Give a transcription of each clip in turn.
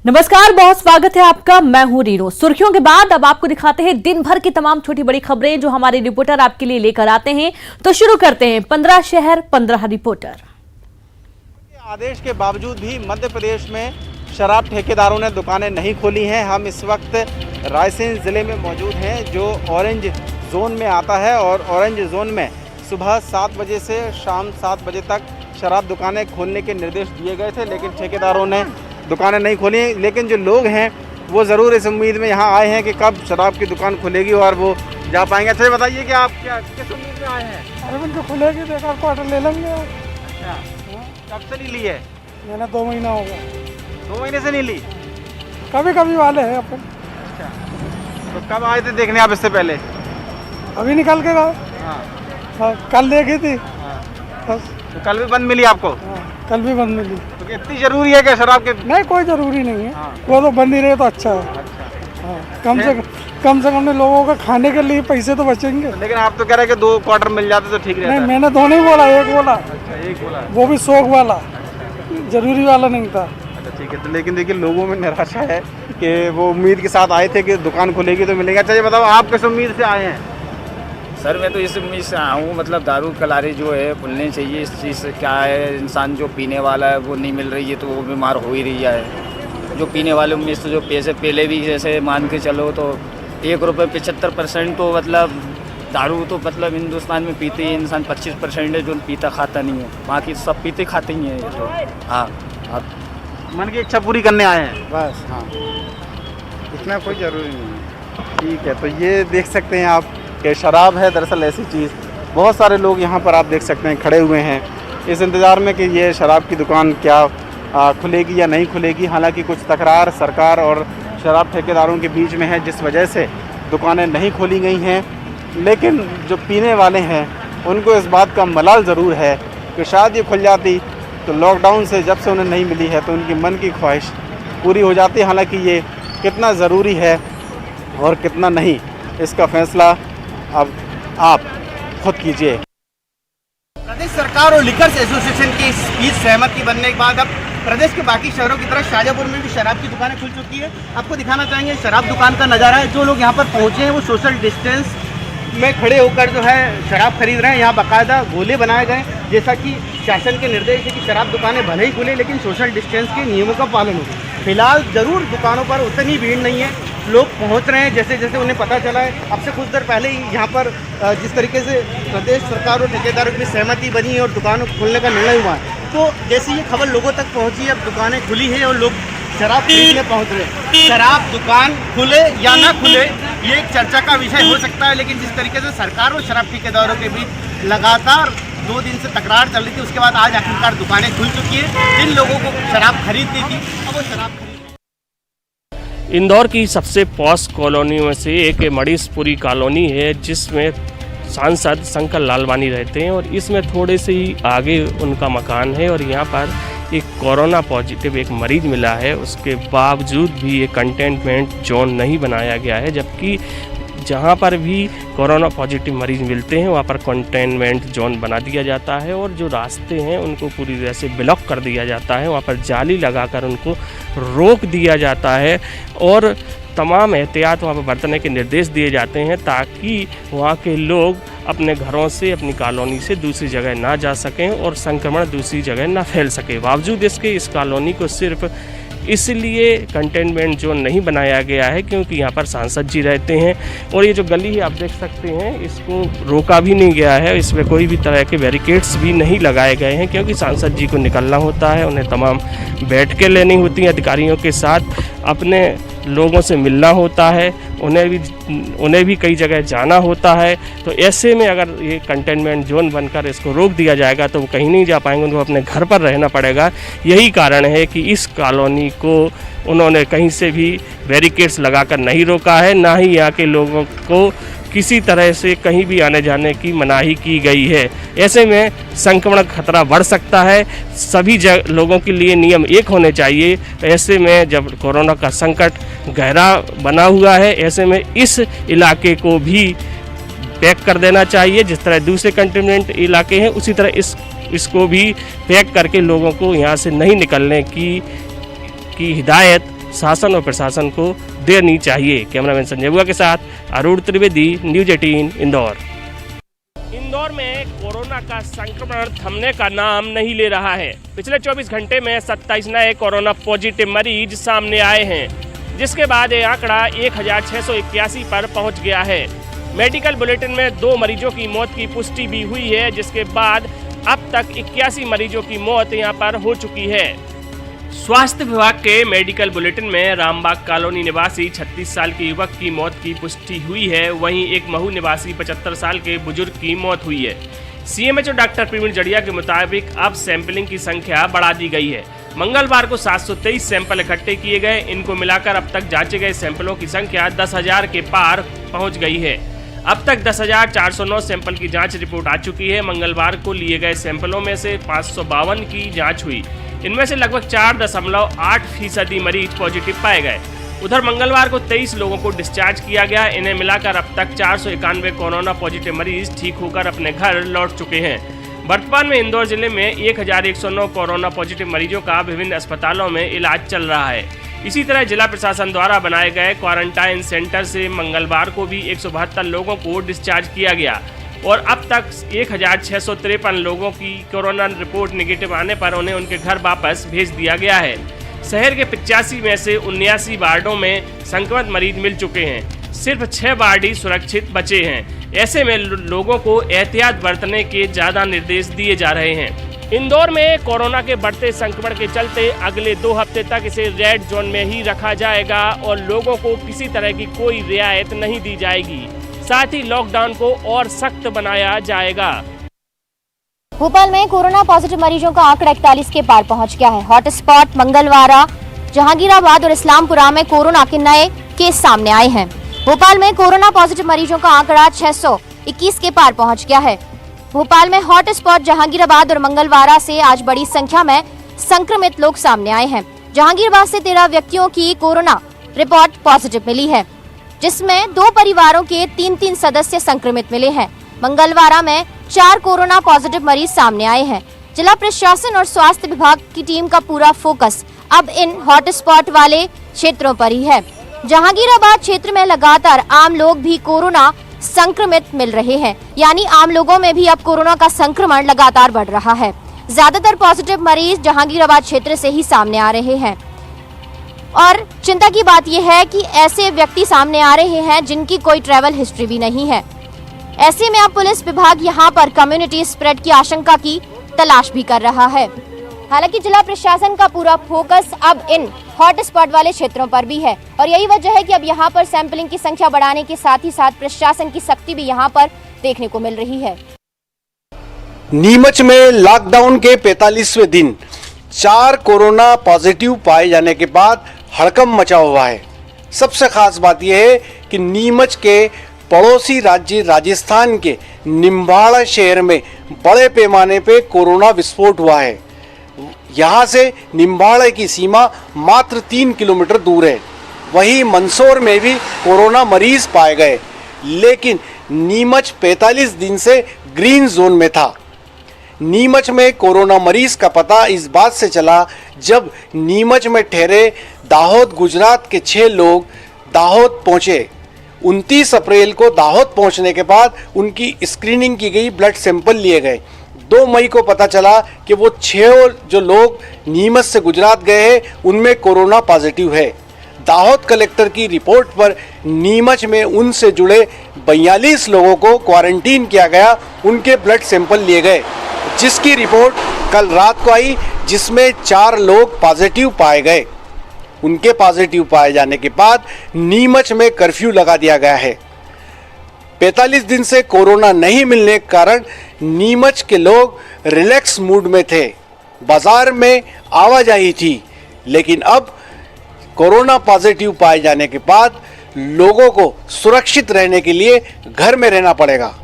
नमस्कार, बहुत स्वागत है आपका। मैं हूं रीनो। सुर्खियों के बाद अब आपको दिखाते हैं दिन भर की तमाम छोटी बड़ी खबरें जो हमारे रिपोर्टर आपके लिए लेकर आते हैं। तो शुरू करते हैं 15 शहर 15 रिपोर्टर। आदेश के बावजूद भी मध्य प्रदेश में शराब ठेकेदारों ने दुकानें नहीं खोली हैं। हम इस वक्त रायसेन ज़िले में मौजूद हैं जो ऑरेंज जोन में आता है और ऑरेंज जोन में सुबह 7 बजे से शाम 7 बजे तक शराब दुकानें खोलने के निर्देश दिए गए थे, लेकिन ठेकेदारों ने दुकानें नहीं खोली। लेकिन जो लोग हैं वो ज़रूर इस उम्मीद में यहाँ आए हैं कि कब शराब की दुकान खुलेगी और वो जा पाएंगे। अच्छा बताइए कि आप क्या किस उम्मीद में आए हैं? अरे बिल्कुल खुलेगी, देखा क्वार्टर ले लेंगे। अच्छा, कब से नहीं ली है? मैंने 2 महीना हो गया। 2 महीने से नहीं ली? कभी कभी वाले हैं अपन। अच्छा, तो कब आए थे देखने आप इससे पहले? अभी निकल के गए। हाँ, कल देखी थी। हाँ। बस। तो कल भी बंद मिली आपको? हाँ, कल भी बंद मिली। तो इतनी जरूरी है क्या शराब के? नहीं, कोई जरूरी नहीं है। हाँ। वो तो बंद ही रहे तो अच्छा है। अच्छा, हाँ, कम से कम लोगों का खाने के लिए पैसे तो बचेंगे। लेकिन आप तो कह रहे हैं कि 2 क्वार्टर मिल जाते तो ठीक रहता। नहीं, मैंने 2 नहीं बोला, 1 बोला। अच्छा, 1 बोला। वो भी शौक वाला, जरूरी वाला नहीं था। अच्छा ठीक है। तो लेकिन देखिए लोगों में निराशा है कि वो उम्मीद के साथ आए थे कि दुकान खुलेगी तो मिलेगा। अच्छा ये बताओ आप किस उम्मीद से आए हैं? सर मैं तो इस उम्मीद से आया हूँ, मतलब दारू कलारी जो है खुलनी चाहिए। इस चीज़ से क्या है, इंसान जो पीने वाला है वो नहीं मिल रही है तो वो बीमार हो ही रही है। जो पीने वाले उम्मीद से जो पैसे पहले भी जैसे मान के चलो तो 1 रुपये 75% तो मतलब दारू तो मतलब हिंदुस्तान में पीते ही इंसान 25% है जो पीता खाता नहीं है, बाकी सब पीते खाते ही हैं। तो हाँ, आप मन की इच्छा पूरी करने आए हैं बस। हाँ, इतना कोई ज़रूरी नहीं है। ठीक है। तो ये देख सकते हैं आप कि शराब है दरअसल ऐसी चीज़। बहुत सारे लोग यहाँ पर आप देख सकते हैं खड़े हुए हैं इस इंतज़ार में कि ये शराब की दुकान क्या खुलेगी या नहीं खुलेगी। हालांकि कुछ तकरार सरकार और शराब ठेकेदारों के बीच में है जिस वजह से दुकानें नहीं खोली गई हैं, लेकिन जो पीने वाले हैं उनको इस बात का मलाल ज़रूर है कि शायद ये खुल जाती तो लॉकडाउन से जब से उन्हें नहीं मिली है तो उनकी मन की ख्वाहिश पूरी हो जाती। हालांकि ये कितना ज़रूरी है और कितना नहीं, इसका फ़ैसला अब आप खुद कीजिए। प्रदेश सरकार और लिकर्स एसोसिएशन की इस बीच सहमति बनने के बाद अब प्रदेश के बाकी शहरों की तरह शाजापुर में भी शराब की दुकानें खुल चुकी है। आपको दिखाना चाहेंगे शराब दुकान का नज़ारा है। जो लोग यहाँ पर पहुँचे हैं वो सोशल डिस्टेंस में खड़े होकर जो है शराब खरीद रहे हैं। यहाँ बाकायदा गोले बनाए गए, जैसा कि शासन के निर्देश है कि शराब दुकानें भले ही खुले लेकिन सोशल डिस्टेंस के नियमों का पालन हो। फिलहाल ज़रूर दुकानों पर उतनी भीड़ नहीं है, लोग पहुंच रहे हैं जैसे जैसे उन्हें पता चला है। अब से कुछ देर पहले ही यहाँ पर जिस तरीके से प्रदेश सरकार और ठेकेदारों की सहमति बनी है और दुकानों खोलने का निर्णय हुआ है, तो जैसे ये खबर लोगों तक पहुँची, अब दुकानें खुली हैं और लोग शराब खरीदने पहुँच रहे हैं। शराब दुकान खुले या ना खुले ये एक चर्चा का विषय हो सकता है, लेकिन जिस तरीके से सरकार और शराब ठेकेदारों के बीच लगातार 2 दिन से तकरार चल रही थी, उसके बाद आज आखिरकार दुकानें खुल चुकी है। जिन लोगों को शराब खरीदनी थी अब वो शराब इंदौर की सबसे पॉश कॉलोनियों में से एक मरीशपुरी कॉलोनी है जिसमें सांसद शंकर लालवानी रहते हैं और इसमें थोड़े से ही आगे उनका मकान है और यहाँ पर एक कोरोना पॉजिटिव एक मरीज मिला है। उसके बावजूद भी ये कंटेनमेंट जोन नहीं बनाया गया है, जबकि जहाँ पर भी कोरोना पॉजिटिव मरीज मिलते हैं वहाँ पर कंटेनमेंट जोन बना दिया जाता है और जो रास्ते हैं उनको पूरी तरह से ब्लॉक कर दिया जाता है। वहाँ पर जाली लगाकर उनको रोक दिया जाता है और तमाम एहतियात वहाँ पर बरतने के निर्देश दिए जाते हैं ताकि वहाँ के लोग अपने घरों से अपनी कॉलोनी से दूसरी जगह ना जा सकें और संक्रमण दूसरी जगह ना फैल सके। बावजूद इसके इस कॉलोनी को सिर्फ इसलिए कंटेनमेंट जोन नहीं बनाया गया है क्योंकि यहाँ पर सांसद जी रहते हैं और ये जो गली है आप देख सकते हैं इसको रोका भी नहीं गया है, इसमें कोई भी तरह के बैरिकेड्स भी नहीं लगाए गए हैं क्योंकि सांसद जी को निकलना होता है, उन्हें तमाम बैठकें लेनी होती हैं, अधिकारियों के साथ अपने लोगों से मिलना होता है, उन्हें भी कई जगह जाना होता है। तो ऐसे में अगर ये कंटेनमेंट जोन बनकर इसको रोक दिया जाएगा तो वो कहीं नहीं जा पाएंगे, उनको अपने घर पर रहना पड़ेगा। यही कारण है कि इस कॉलोनी को उन्होंने कहीं से भी बैरिकेड्स लगाकर नहीं रोका है, ना ही यहाँ के लोगों को किसी तरह से कहीं भी आने जाने की मनाही की गई है। ऐसे में संक्रमण खतरा बढ़ सकता है, सभी लोगों के लिए नियम एक होने चाहिए। ऐसे में जब कोरोना का संकट गहरा बना हुआ है, ऐसे में इस इलाके को भी पैक कर देना चाहिए। जिस तरह दूसरे कंटेनमेंट इलाके हैं उसी तरह इसको भी पैक करके लोगों को यहाँ से नहीं निकलने की हिदायत शासन और प्रशासन को देनी चाहिए। कैमरामैन संजय बुआ के साथ अरुण त्रिवेदी, न्यूज़ 18 इंदौर। इंदौर में कोरोना का संक्रमण थमने का नाम नहीं ले रहा है। पिछले 24 घंटे में 27 नए कोरोना पॉजिटिव मरीज सामने आए हैं, जिसके बाद ये आंकड़ा 1681 पर पहुंच गया है। मेडिकल बुलेटिन में 2 मरीजों की मौत की पुष्टि भी हुई है, जिसके बाद अब तक 81 मरीजों की मौत यहां पर हो चुकी है। स्वास्थ्य विभाग के मेडिकल बुलेटिन में रामबाग कॉलोनी निवासी 36 साल के युवक की मौत की पुष्टि हुई है। वहीं एक महू निवासी 75 साल के बुजुर्ग की मौत हुई है। सीएमएचओ डॉक्टर प्रवीण जड़िया के मुताबिक अब सैंपलिंग की संख्या बढ़ा दी गई है। मंगलवार को 723 सैंपल इकट्ठे किए गए। इनको मिलाकर अब तक जांचे गए सैंपलों की संख्या 10,000 के पार पहुंच गई है। अब तक 10,409 सैंपल की जांच रिपोर्ट आ चुकी है। मंगलवार को लिए गए सैंपलों में से 552 की जांच हुई। इनमें से लगभग 4.8% मरीज पॉजिटिव पाए गए। उधर मंगलवार को 23 लोगों को डिस्चार्ज किया गया। इन्हें मिलाकर अब तक 491 कोरोना पॉजिटिव मरीज ठीक होकर अपने घर लौट चुके हैं। वर्तमान में इंदौर जिले में 1109 कोरोना पॉजिटिव मरीजों का विभिन्न अस्पतालों में इलाज चल रहा है। इसी तरह जिला प्रशासन द्वारा बनाए गए क्वारंटाइन सेंटर से मंगलवार को भी 172 लोगों को डिस्चार्ज किया गया और अब तक 1653 लोगों की कोरोना रिपोर्ट नेगेटिव आने पर उन्हें उनके घर वापस भेज दिया गया है। शहर के 85 में से 79 वार्डों में संक्रमित मरीज मिल चुके हैं। सिर्फ 6 वार्ड ही सुरक्षित बचे हैं। ऐसे में लोगों को एहतियात बरतने के ज्यादा निर्देश दिए जा रहे हैं। इंदौर में कोरोना के बढ़ते संक्रमण के चलते अगले 2 हफ्ते तक इसे रेड जोन में ही रखा जाएगा और लोगों को किसी तरह की कोई रियायत नहीं दी जाएगी। साथ ही लॉकडाउन को और सख्त बनाया जाएगा। भोपाल में कोरोना पॉजिटिव मरीजों का आंकड़ा 41 के पार पहुंच गया है। हॉटस्पॉट मंगलवारा, जहांगीराबाद और इस्लामपुरा में कोरोना के नए केस सामने आए हैं। भोपाल में कोरोना पॉजिटिव मरीजों का आंकड़ा 621 के पार पहुंच गया है। भोपाल में हॉटस्पॉट जहांगीराबाद और मंगलवारा से आज बड़ी संख्या में संक्रमित लोग सामने आए हैं। जहांगीराबाद से 13 व्यक्तियों की कोरोना रिपोर्ट पॉजिटिव मिली है, जिसमें 2 परिवारों के 3-3 सदस्य संक्रमित मिले हैं। मंगलवारा में 4 कोरोना पॉजिटिव मरीज सामने आए हैं। जिला प्रशासन और स्वास्थ्य विभाग की टीम का पूरा फोकस अब इन हॉटस्पॉट वाले क्षेत्रों पर ही है। जहांगीराबाद क्षेत्र में लगातार आम लोग भी कोरोना संक्रमित मिल रहे हैं, यानी आम लोगों में भी अब कोरोना का संक्रमण लगातार बढ़ रहा है। ज्यादातर पॉजिटिव मरीज जहांगीराबाद क्षेत्र से ही सामने आ रहे हैं और चिंता की बात यह है कि ऐसे व्यक्ति सामने आ रहे हैं जिनकी कोई ट्रैवल हिस्ट्री भी नहीं है। ऐसे में अब पुलिस विभाग यहां पर कम्युनिटी स्प्रेड की आशंका की तलाश भी कर रहा है। हालांकि जिला प्रशासन का पूरा फोकस अब इन हॉटस्पॉट वाले क्षेत्रों पर भी है और यही वजह है कि अब यहाँ पर सैंपलिंग की संख्या बढ़ाने के साथ ही साथ प्रशासन की सख्ती भी यहाँ पर देखने को मिल रही है। नीमच में लॉकडाउन के 45वें दिन 4 कोरोना पॉजिटिव पाए जाने के बाद हड़कंप मचा हुआ है। सबसे खास बात यह है कि नीमच के पड़ोसी राज्य राजस्थान के निम्बाड़ा शहर में बड़े पैमाने पे कोरोना विस्फोट हुआ है। यहाँ से निम्बाड़ा की सीमा मात्र 3 किलोमीटर दूर है। वहीं मंदसौर में भी कोरोना मरीज पाए गए, लेकिन नीमच 45 दिन से ग्रीन जोन में था। नीमच में कोरोना मरीज का पता इस बात से चला जब नीमच में ठहरे दाहोद गुजरात के 6 लोग दाहोद पहुँचे। 29 अप्रैल को दाहोद पहुँचने के बाद उनकी स्क्रीनिंग की गई, ब्लड सैंपल लिए गए। 2 मई को पता चला कि वो 6 जो लोग नीमच से गुजरात गए हैं उनमें कोरोना पॉजिटिव है। दाहोद कलेक्टर की रिपोर्ट पर नीमच में उनसे जुड़े 42 लोगों को क्वारंटीन किया गया, उनके ब्लड सैंपल लिए गए, जिसकी रिपोर्ट कल रात को आई, जिसमें 4 लोग पॉजिटिव पाए गए। उनके पॉजिटिव पाए जाने के बाद नीमच में कर्फ्यू लगा दिया गया है। 45 दिन से कोरोना नहीं मिलने के कारण नीमच के लोग रिलैक्स मूड में थे। बाजार में आवाजाही थी, लेकिन अब कोरोना पॉजिटिव पाए जाने के बाद लोगों को सुरक्षित रहने के लिए घर में रहना पड़ेगा।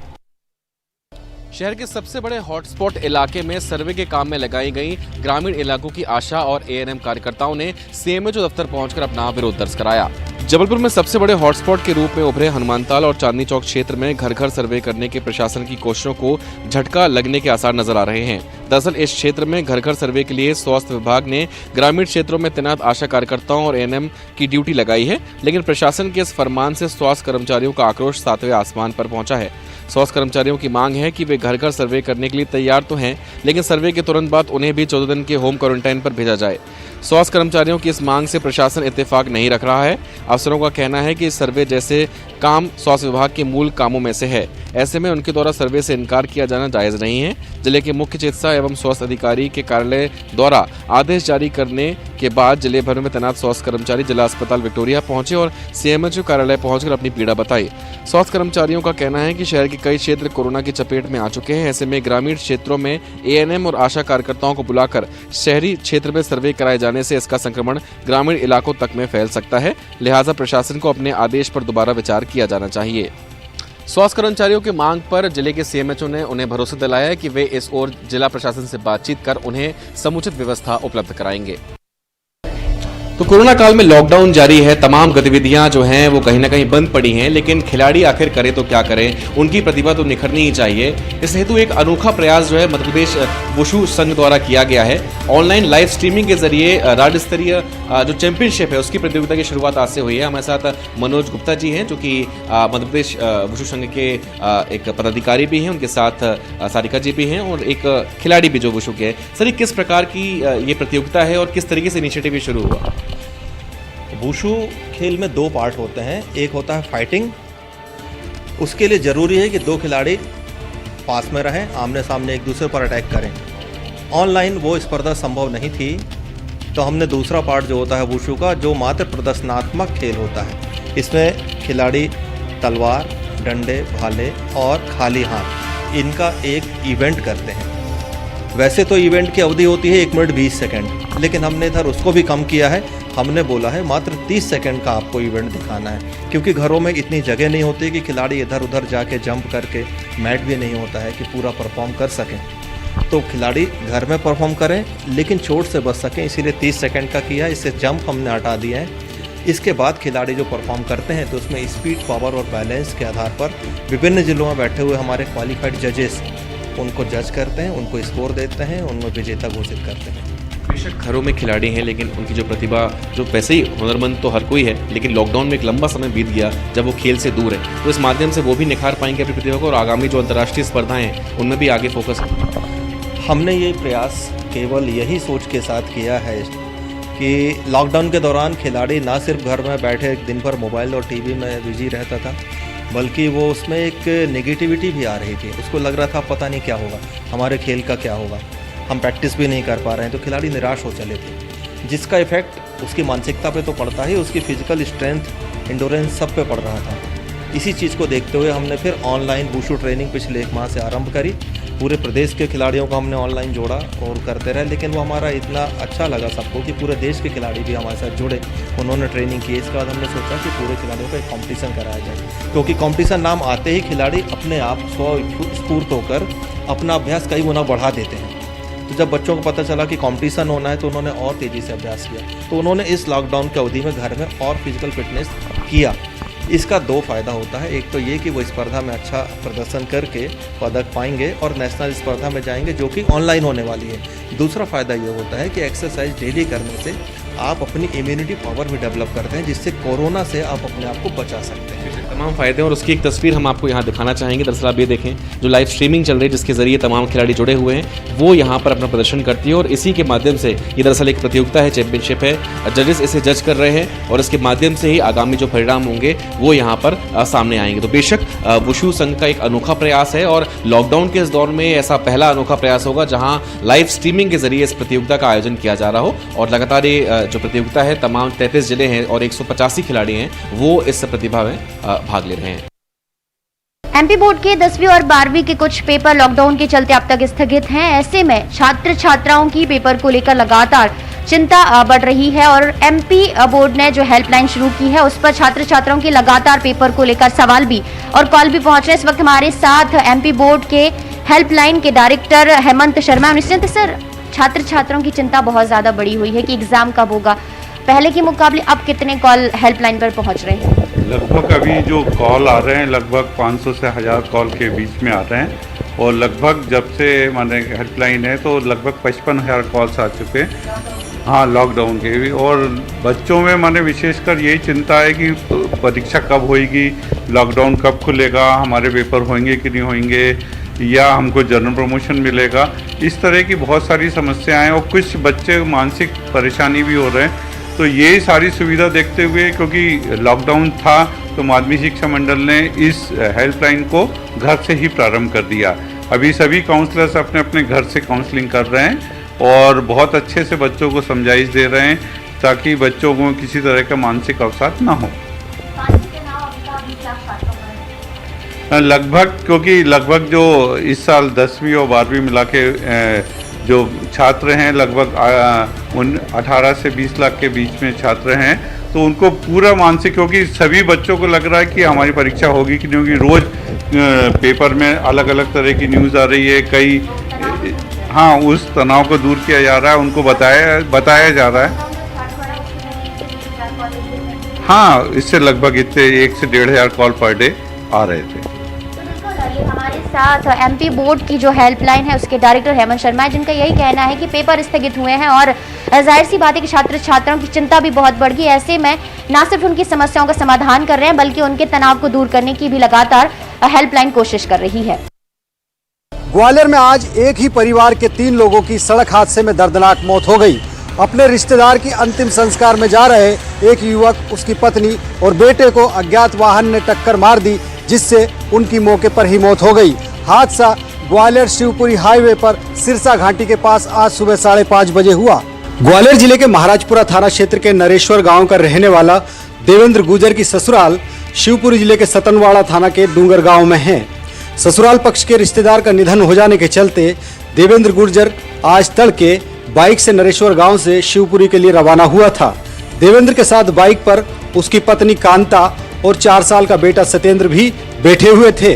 शहर के सबसे बड़े हॉटस्पॉट इलाके में सर्वे के काम में लगाई गई ग्रामीण इलाकों की आशा और एएनएम कार्यकर्ताओं ने सीएमएचओ दफ्तर पहुंचकर अपना विरोध दर्ज कराया। जबलपुर में सबसे बड़े हॉटस्पॉट के रूप में उभरे हनुमानताल और चांदनी चौक क्षेत्र में घर घर सर्वे करने के प्रशासन की कोशिशों को झटका लगने के आसार नजर आ रहे हैं। दरअसल इस क्षेत्र में घर घर सर्वे के लिए स्वास्थ्य विभाग ने ग्रामीण क्षेत्रों में तैनात आशा कार्यकर्ताओं और एएनएम की ड्यूटी लगाई है, लेकिन प्रशासन के इस फरमान से स्वास्थ्य कर्मचारियों का आक्रोश 7वें आसमान पर पहुंचा है। स्वास्थ्य कर्मचारियों की मांग है कि वे घर घर सर्वे करने के लिए तैयार तो हैं, लेकिन सर्वे के तुरंत बाद उन्हें भी 14 दिन के होम क्वारंटाइन पर भेजा जाए। स्वास्थ्य कर्मचारियों की इस मांग से प्रशासन इत्तेफाक नहीं रख रहा है। अफसरों का कहना है कि सर्वे जैसे काम स्वास्थ्य विभाग के मूल कामों में से है, ऐसे में उनके द्वारा सर्वे से इनकार किया जाना जायज़ नहीं है। जिले के मुख्य चिकित्सा एवं स्वास्थ्य अधिकारी के कार्यालय द्वारा आदेश जारी करने के बाद जिले भर में तैनात स्वास्थ्य कर्मचारी जिला अस्पताल विक्टोरिया पहुंचे और सीएमएचओ कार्यालय पहुंचकर अपनी पीड़ा बताई। स्वास्थ्य कर्मचारियों का कहना है कि शहर के कई क्षेत्र कोरोना की चपेट में आ चुके हैं, ऐसे में ग्रामीण क्षेत्रों में एएनएम और आशा कार्यकर्ताओं को बुलाकर शहरी क्षेत्र में सर्वे कराए जाने से इसका संक्रमण ग्रामीण इलाकों तक में फैल सकता है। लिहाजा प्रशासन को अपने आदेश पर दोबारा विचार किया जाना चाहिए। स्वास्थ्य कर्मचारियों की मांग पर जिले के सीएमएचओ ने उन्हें भरोसा दिलाया है कि वे इस ओर जिला प्रशासन से बातचीत कर उन्हें समुचित व्यवस्था उपलब्ध कराएंगे। तो कोरोना काल में लॉकडाउन जारी है, तमाम गतिविधियां जो हैं वो कहीं ना कहीं बंद पड़ी हैं, लेकिन खिलाड़ी आखिर करें तो क्या करें, उनकी प्रतिभा तो निखरनी ही चाहिए। इस हेतु एक अनोखा प्रयास जो है मध्य प्रदेश वुशु संघ द्वारा किया गया है। ऑनलाइन लाइव स्ट्रीमिंग के जरिए राज्य स्तरीय जो चैंपियनशिप है उसकी प्रतियोगिता की शुरुआत आज से हुई है। हमारे साथ मनोज गुप्ता जी हैं जो कि मध्य प्रदेश वुशु संघ के एक पदाधिकारी भी हैं, उनके साथ सारिका जी भी हैं और एक खिलाड़ी भी जो वुशु के हैं। सर, ये किस प्रकार की ये प्रतियोगिता है और किस तरीके से इनिशिएटिव ये शुरू हुआ? वुशु खेल में 2 पार्ट होते हैं। एक होता है फाइटिंग, उसके लिए ज़रूरी है कि 2 खिलाड़ी पास में रहें, आमने सामने एक दूसरे पर अटैक करें। ऑनलाइन वो स्पर्धा संभव नहीं थी, तो हमने दूसरा पार्ट जो होता है वुशु का, जो मात्र प्रदर्शनात्मक खेल होता है, इसमें खिलाड़ी तलवार, डंडे, भाले और खाली हाथ इनका एक इवेंट करते हैं। वैसे तो इवेंट की अवधि होती है 1 मिनट 20 सेकंड, लेकिन हमने इधर उसको भी कम किया है। हमने बोला है मात्र 30 सेकंड का आपको इवेंट दिखाना है, क्योंकि घरों में इतनी जगह नहीं होती कि खिलाड़ी इधर उधर जाके जंप करके, मैट भी नहीं होता है कि पूरा परफॉर्म कर सकें। तो खिलाड़ी घर में परफॉर्म करें लेकिन चोट से बच सकें, इसीलिए 30 सेकंड का किया। इससे जंप हमने हटा दिया है। इसके बाद खिलाड़ी जो परफॉर्म करते हैं तो उसमें स्पीड, पावर और बैलेंस के आधार पर विभिन्न जिलों में बैठे हुए हमारे क्वालिफाइड जजेस उनको जज करते हैं, उनको स्कोर देते हैं, उनमें विजेता घोषित करते हैं। बेशक घरों में खिलाड़ी हैं, लेकिन उनकी जो प्रतिभा, जो वैसे ही हुनरमंद तो हर कोई है, लेकिन लॉकडाउन में एक लंबा समय बीत गया जब वो खेल से दूर है, तो इस माध्यम से वो भी निखार पाएंगे अपनी प्रतिभा को और आगामी जो अंतर्राष्ट्रीय स्पर्धाएं हैं उनमें भी आगे फोकस करेंगे। हमने ये प्रयास केवल यही सोच के साथ किया है कि लॉकडाउन के दौरान खिलाड़ी ना सिर्फ घर में बैठे दिन भर मोबाइल और टीवी में बिजी रहता था, बल्कि वो उसमें एक नेगेटिविटी भी आ रही थी। उसको लग रहा था पता नहीं क्या होगा, हमारे खेल का क्या होगा, हम प्रैक्टिस भी नहीं कर पा रहे हैं, तो खिलाड़ी निराश हो चले थे, जिसका इफेक्ट उसकी मानसिकता पे तो पड़ता ही, उसकी फिजिकल स्ट्रेंथ, इंडोरेंस सब पे पड़ रहा था। इसी चीज़ को देखते हुए हमने फिर ऑनलाइन वुशु ट्रेनिंग पिछले 1 माह से आरंभ करी। पूरे प्रदेश के खिलाड़ियों को हमने ऑनलाइन जोड़ा और करते रहे, लेकिन वो हमारा इतना अच्छा लगा सबको कि पूरे देश के खिलाड़ी भी हमारे साथ जुड़े, उन्होंने ट्रेनिंग की। इसके बाद हमने सोचा कि पूरे खिलाड़ियों का एक कॉम्पिटिशन कराया जाए, क्योंकि कॉम्पिटिशन नाम आते ही खिलाड़ी अपने आप स्वस्फूर्त होकर अपना अभ्यास कई गुना बढ़ा देते हैं। तो जब बच्चों को पता चला कि कंपटीशन होना है तो उन्होंने और तेज़ी से अभ्यास किया। तो उन्होंने इस लॉकडाउन की अवधि में घर में और फिजिकल फिटनेस किया। इसका 2 फ़ायदा होता है। एक तो ये कि वो स्पर्धा में अच्छा प्रदर्शन करके पदक पाएंगे और नेशनल स्पर्धा में जाएंगे, जो कि ऑनलाइन होने वाली है। दूसरा फ़ायदा ये होता है कि एक्सरसाइज डेली करने से आप अपनी इम्यूनिटी पावर भी डेवलप करते हैं, जिससे कोरोना से आप अपने आप को बचा सकते हैं। तमाम फायदे और उसकी एक तस्वीर हम आपको यहाँ दिखाना चाहेंगे। दरअसल आप ये देखें, जो लाइव स्ट्रीमिंग चल रही है जिसके जरिए तमाम खिलाड़ी जुड़े हुए हैं, वो यहाँ पर अपना प्रदर्शन करती है और इसी के माध्यम से ये दरअसल एक प्रतियोगिता है, चैंपियनशिप है। जजेस इसे जज कर रहे हैं और इसके माध्यम से ही आगामी जो परिणाम होंगे वो यहाँ पर सामने आएंगे। तो बेशक वुशु संघ का एक अनोखा प्रयास है और लॉकडाउन के इस दौर में ऐसा पहला अनोखा प्रयास होगा जहाँ लाइव स्ट्रीमिंग के जरिए इस प्रतियोगिता का आयोजन किया जा रहा हो। और लगातार ये जो प्रतियोगिता है, तमाम 33 जिले हैं और 185 खिलाड़ी हैं, वो इस प्रतिभा में भाग ले रहे हैं। एमपी बोर्ड के 10वीं और 12वीं के कुछ पेपर लॉकडाउन के चलते अब तक स्थगित हैं। ऐसे में छात्र छात्राओं की पेपर को लेकर लगातार चिंता बढ़ रही है और एमपी बोर्ड ने जो हेल्पलाइन शुरू की है उस पर छात्र छात्राओं की लगातार पेपर को लेकर सवाल भी और कॉल भी पहुंच रहे हैं। इस वक्त हमारे साथ एमपी बोर्ड के हेल्पलाइन के डायरेक्टर हेमंत शर्मा। निश्चित सर, छात्र छात्राओं की चिंता बहुत ज्यादा बढ़ी हुई है कि एग्जाम कब होगा। पहले के मुकाबले अब कितने कॉल हेल्पलाइन पर पहुंच रहे हैं? लगभग अभी जो कॉल आ रहे हैं लगभग 500 से 1000 कॉल के बीच में आ रहे हैं और लगभग जब से माने हेल्पलाइन है तो लगभग 55,000 कॉल्स आ चुके हैं, हाँ, लॉकडाउन के भी। और बच्चों में माने विशेषकर यही चिंता है कि परीक्षा कब होएगी, लॉकडाउन कब खुलेगा, हमारे पेपर होंगे कि नहीं होंगे, या हमको जनरल प्रमोशन मिलेगा। इस तरह की बहुत सारी समस्याएं हैं और कुछ बच्चे मानसिक परेशानी भी हो रहे हैं। तो ये सारी सुविधा देखते हुए, क्योंकि लॉकडाउन था, तो माध्यमिक शिक्षा मंडल ने इस हेल्पलाइन को घर से ही प्रारंभ कर दिया। अभी सभी काउंसलर्स अपने अपने घर से काउंसलिंग कर रहे हैं और बहुत अच्छे से बच्चों को समझाइश दे रहे हैं ताकि बच्चों को किसी तरह का मानसिक अवसाद ना हो। लगभग, क्योंकि लगभग जो इस साल 10वीं और 12वीं मिला के जो छात्र हैं, लगभग 18 से 20 लाख के बीच में छात्र हैं, तो उनको पूरा मानसिक, क्योंकि सभी बच्चों को लग रहा है कि हमारी परीक्षा होगी कि नहीं होगी। रोज़ पेपर में अलग अलग तरह की न्यूज़ आ रही है, कई, हाँ, उस तनाव को दूर किया जा रहा है, उनको बताया जा रहा है। हाँ, इससे लगभग इतने 1 से 1,500 कॉल पर डे आ रहे थे। हमारे साथ एमपी बोर्ड की जो हेल्पलाइन है उसके डायरेक्टर हेमंत शर्मा है, जिनका यही कहना है कि पेपर स्थगित हुए हैं और जाहिर सी बात है कि छात्र छात्राओं की चिंता भी बहुत बढ़ गई। ऐसे में न सिर्फ उनकी समस्याओं का समाधान कर रहे हैं बल्कि उनके तनाव को दूर करने की भी लगातार हेल्पलाइन कोशिश कर रही है। ग्वालियर में आज एक ही परिवार के 3 लोगों की सड़क हादसे में दर्दनाक मौत हो गई। अपने रिश्तेदार की अंतिम संस्कार में जा रहे एक युवक, उसकी पत्नी और बेटे को अज्ञात वाहन ने टक्कर मार दी, जिससे उनकी मौके पर ही मौत हो गई। हादसा ग्वालियर शिवपुरी हाईवे पर सिरसा घाटी के पास आज सुबह 5:30 बजे हुआ। ग्वालियर जिले के महाराजपुरा थाना क्षेत्र के नरेश्वर गांव का रहने वाला देवेंद्र गुर्जर की ससुराल शिवपुरी जिले के सतनवाड़ा थाना के डूंगर गांव में है। ससुराल पक्ष के रिश्तेदार का निधन हो जाने के चलते देवेंद्र गुर्जर आज तड़के बाइक से नरेश्वर गांव से शिवपुरी के लिए रवाना हुआ था। देवेंद्र के साथ बाइक पर उसकी पत्नी कांता और 4 साल का बेटा सत्येंद्र भी बैठे हुए थे।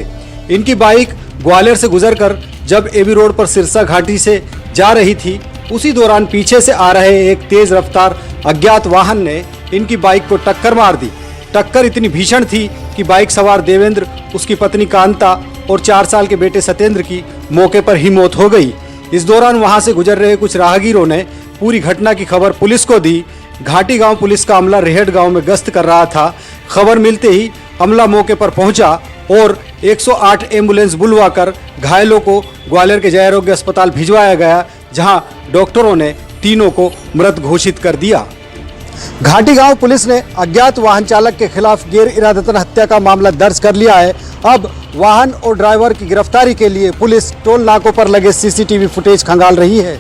इनकी बाइक ग्वालियर से गुजरकर जब एबी रोड पर सिरसा घाटी से जा रही थी, उसी दौरान पीछे से आ रहे एक तेज रफ्तार अज्ञात वाहन ने इनकी बाइक को टक्कर मार दी। टक्कर इतनी भीषण थी कि बाइक सवार देवेंद्र, उसकी पत्नी कांता और 4 साल के बेटे सत्येंद्र की मौके पर ही मौत हो गई। इस दौरान वहां से गुजर रहे कुछ राहगीरों ने पूरी घटना की खबर पुलिस को दी। घाटी गांव पुलिस का अमला रेहट गांव में गश्त कर रहा था। खबर मिलते ही अमला मौके पर पहुंचा और 108 एम्बुलेंस बुलवाकर घायलों को ग्वालियर के जय आरोग्य अस्पताल भिजवाया गया, जहां डॉक्टरों ने तीनों को मृत घोषित कर दिया। घाटी गांव पुलिस ने अज्ञात वाहन चालक के खिलाफ गैर इरादतन हत्या का मामला दर्ज कर लिया है। अब वाहन और ड्राइवर की गिरफ्तारी के लिए पुलिस टोल नाकों पर लगे सीसीटीवी फुटेज खंगाल रही है।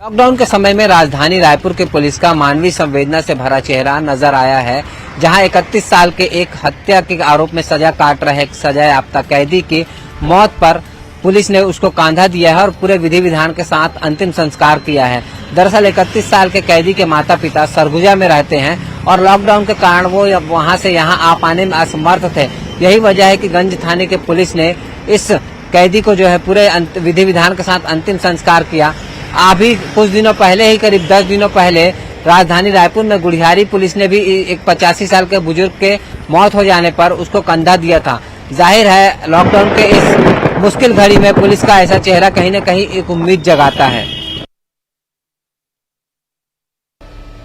लॉकडाउन के समय में राजधानी रायपुर के पुलिस का मानवीय संवेदना से भरा चेहरा नजर आया है, जहां 31 साल के एक हत्या के आरोप में सजा काट रहे सजायाफ्ता कैदी की मौत पर पुलिस ने उसको कांधा दिया है और पूरे विधि विधान के साथ अंतिम संस्कार किया है। दरअसल 31 साल के कैदी के माता पिता सरगुजा में रहते हैं और लॉकडाउन के कारण वो वहां से यहां आ पाने में असमर्थ थे। यही वजह है कि गंज थाने के पुलिस ने इस कैदी को जो है पूरे विधि विधान के साथ अंतिम संस्कार किया। अभी कुछ दिनों पहले ही, करीब 10 दिनों पहले, राजधानी रायपुर में गुड़ियारी पुलिस ने भी एक 85 साल के बुजुर्ग के मौत हो जाने पर उसको कंधा दिया था। जाहिर है लॉकडाउन के इस मुश्किल घड़ी में पुलिस का ऐसा चेहरा कहीं न कहीं एक उम्मीद जगाता है।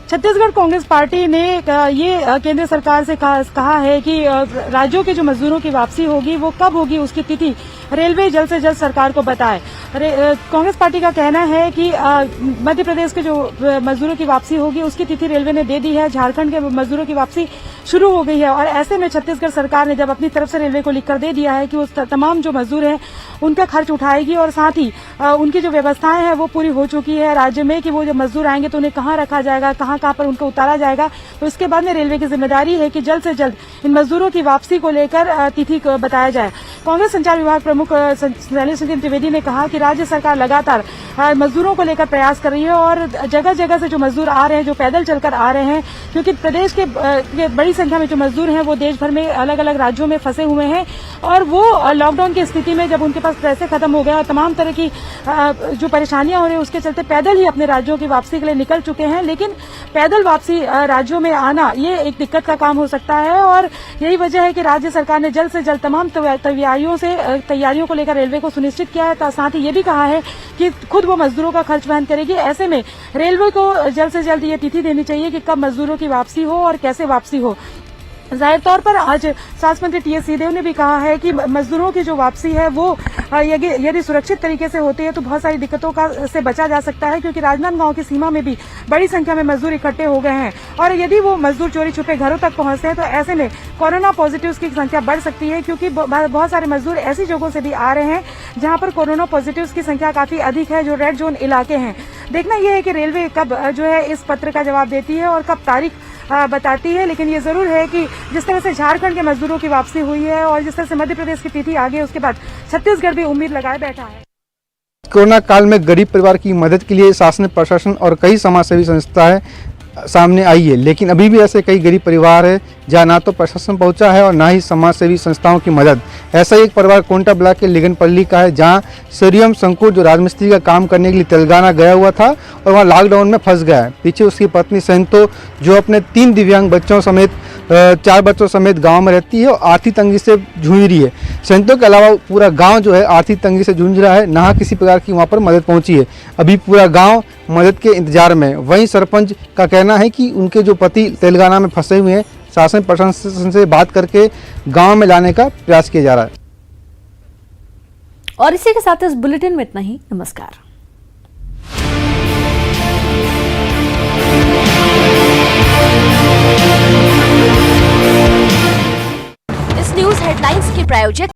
छत्तीसगढ़ कांग्रेस पार्टी ने ये केंद्र सरकार से कहा है कि राज्यों के जो मजदूरों की वापसी होगी वो कब होगी उसकी तिथि रेलवे जल्द से जल्द सरकार को बताए। कांग्रेस पार्टी का कहना है कि मध्य प्रदेश के जो मजदूरों की वापसी होगी उसकी तिथि रेलवे ने दे दी है। झारखंड के मजदूरों की वापसी शुरू हो गई है और ऐसे में छत्तीसगढ़ सरकार ने जब अपनी तरफ से रेलवे को लिखकर दे दिया है कि वो तमाम जो मजदूर हैं उनका खर्च उठाएगी और साथ ही उनकी जो व्यवस्थाएं हैं वो पूरी हो चुकी है राज्य में कि वो जब मजदूर आएंगे तो उन्हें कहाँ रखा जाएगा, कहाँ पर उनको उतारा जाएगा। तो इसके बाद में रेलवे की जिम्मेदारी है कि जल्द से जल्द इन मजदूरों की वापसी को लेकर तिथि बताया जाए। कांग्रेस संचार विभाग प्रमुख शैलेश त्रिवेदी ने कहा कि राज्य सरकार लगातार मजदूरों को लेकर प्रयास कर रही है और जगह जगह से जो मजदूर आ रहे हैं, जो पैदल चलकर आ रहे हैं, क्योंकि प्रदेश के बड़ी संख्या में जो मजदूर हैं वो देश भर में अलग अलग राज्यों में फंसे हुए हैं और वो लॉकडाउन की स्थिति में जब उनके पास पैसे खत्म हो गए और तमाम तरह की जो परेशानियां हो रही है उसके चलते पैदल ही अपने राज्यों की वापसी के लिए निकल चुके हैं। लेकिन पैदल वापसी राज्यों में आना ये एक दिक्कत का काम हो सकता है। और यही वजह है कि राज्य सरकार ने जल्द से जल्द तमाम तैयारियों को लेकर रेलवे को सुनिश्चित किया है। साथ ही ये भी कहा है कि खुद वो मजदूरों का खर्च वहन करेगी। ऐसे में रेलवे को जल्द से जल्द ये तिथि देनी चाहिए कि कब मजदूरों की वापसी हो और कैसे वापसी हो। जाहिर तौर पर आज स्वास्थ्य मंत्री टी.एस. सिंहदेव ने भी कहा है कि मजदूरों की जो वापसी है वो यदि सुरक्षित तरीके से होती है तो बहुत सारी दिक्कतों से बचा जा सकता है, क्योंकि राजनांदगांव की सीमा में भी बड़ी संख्या में मजदूर इकट्ठे हो गए हैं। और यदि वो मजदूर चोरी छुपे घरों तक पहुंचते हैं तो ऐसे में कोरोना पॉजिटिव्स की संख्या बढ़ सकती है, क्योंकि बहुत सारे मजदूर ऐसी जगहों से भी आ रहे हैं जहां पर कोरोना पॉजिटिव्स की संख्या काफी अधिक है, जो रेड जोन इलाके हैं। देखना यह है कि रेलवे कब जो है इस पत्र का जवाब देती है और कब तारीख बताती है। लेकिन ये जरूर है कि जिस तरह से झारखंड के मजदूरों की वापसी हुई है और जिस तरह से मध्य प्रदेश की तिथि आगे, उसके बाद छत्तीसगढ़ भी उम्मीद लगाए बैठा है। कोरोना काल में गरीब परिवार की मदद के लिए शासन, प्रशासन और कई समाजसेवी संस्थाएं सामने आई है, लेकिन अभी भी ऐसे कई गरीब परिवार है जहां ना तो प्रशासन पहुंचा है और ना ही समाजसेवी संस्थाओं की मदद। ऐसा ही एक परिवार कोंटा ब्लॉक के लिगनपल्ली का है, जहां सूर्यम शंकुर जो राजमिस्त्री का काम करने के लिए तेलंगाना गया हुआ था और वहां लॉकडाउन में फंस गया है। पीछे उसकी पत्नी संतो जो अपने 3 दिव्यांग बच्चों समेत 4 बच्चों समेत गांव में रहती है और आर्थिक तंगी से जूझ रही है। संतो के अलावा पूरा गांव जो है आर्थिक तंगी से जूझ रहा है, ना किसी प्रकार की वहां पर मदद पहुंची है। अभी पूरा गांव मदद के इंतजार में। वहीं सरपंच का कहना है कि उनके जो पति तेलंगाना में फंसे हुए हैं, शासन प्रशासन से बात करके गांव में लाने का प्रयास किया जा रहा है। और इसी के साथ इस बुलेटिन में इतना ही। नमस्कार। इस न्यूज हेडलाइंस के प्रायोजक